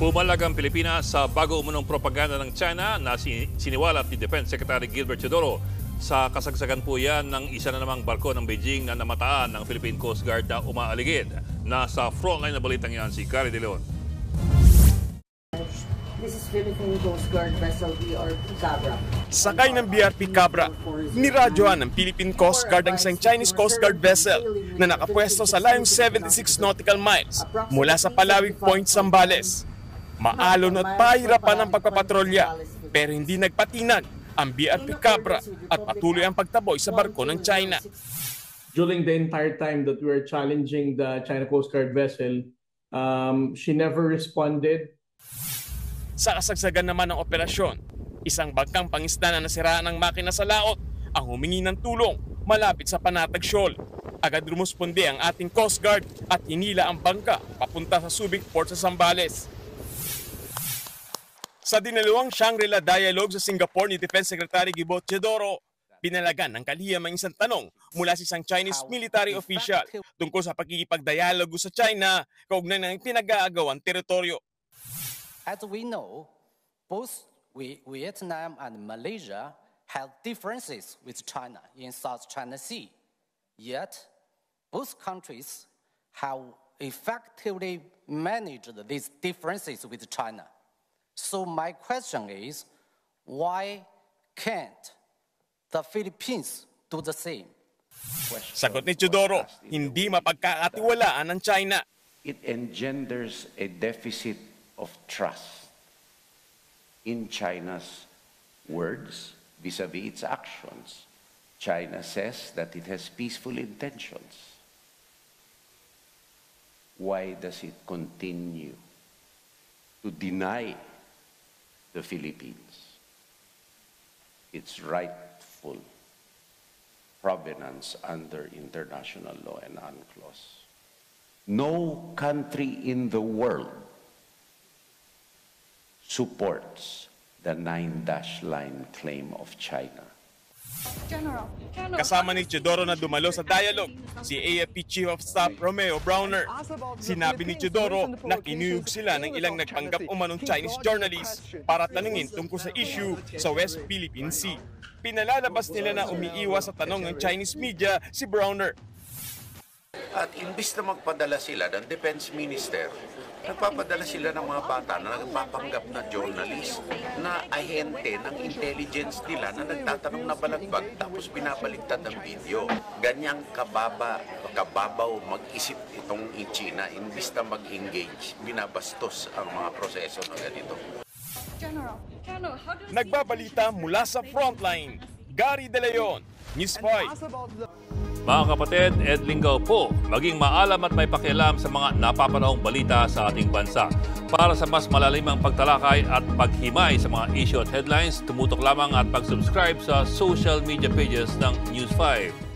Pumalag ang Pilipinas sa bago umunong propaganda ng China na siniwalat ni Defense Secretary Gilbert Teodoro. Sa kasagsagan po yan ng isa na namang barko ng Beijing na namataan ng Philippine Coast Guard na umaaligid. Nasa frontline na balitang yan si Gary De Leon. This is Philippine Coast Guard vessel BRP Cabra. Sakay ng BRP Cabra, niradyohan ng Philippine Coast Guard ang isang Chinese Coast Guard vessel na nakapwesto sa layong 76 nautical miles mula sa Palawig Point, Zambales. Maalon at pahirapan ang pagpapatrolya pero hindi nagpatinag ang BRP Cabra at patuloy ang pagtaboy sa barko ng China. During the entire time that we were challenging the China Coast Guard vessel, she never responded. Sa kasagsagan naman ng operasyon, isang bangkang pangisda na nasiraan ng makina sa laot ang humingi ng tulong malapit sa Panatag Shoal. Agad rumusponde ang ating Coast Guard at hinila ang bangka papunta sa Subic Port sa Zambales. Sa dinalawang Shangri-La Dialogue sa Singapore ni Defense Secretary Gilbert Teodoro, pinalagan ng kalihim ang isang tanong mula sa isang Chinese military official tungkol sa pagkikipagdialogo sa China kaugnay ng pinag-aagawang teritoryo. As we know, both Vietnam and Malaysia have differences with China in South China Sea. Yet, both countries have effectively managed these differences with China. So my question is, why can't the Philippines do the same? Sagot ni Teodoro, hindi mapagkakatiwalaan ng China. It engenders a deficit of trust in China's words vis-a-vis its actions. China says that it has peaceful intentions. Why does it continue to deny the Philippines its rightful provenance under international law and UNCLOS? No country in the world supports the 9-dash line claim of China. Kasama ni Teodoro na dumalo sa dialogue, si AFP Chief of Staff Romeo Browner. Sinabi ni Teodoro na kinuyog sila ng ilang nagpanggap umanong Chinese journalists para tanungin tungkol sa issue sa West Philippine Sea. Pinalalabas nila na umiiwas sa tanong ng Chinese media si Browner. At imbis na magpadala sila ng Defense Minister, nagpapadala sila ng mga bata na nagpapanggap na journalist na ahente ng intelligence nila na nagtatanong na balagbag tapos binabaligtad ang video. Ganyang kababaw mag-isip itong China, imbis na mag-engage, binabastos ang mga proseso na ganito. Nagbabalita mula sa frontline, Gary De Leon, News 5. Mga kapatid, Ed Lingaw po, maging maalam at may pakialam sa mga napapanahong balita sa ating bansa. Para sa mas malalimang pagtalakay at paghimay sa mga issue at headlines, tumutok lamang at pag-subscribe sa social media pages ng News 5.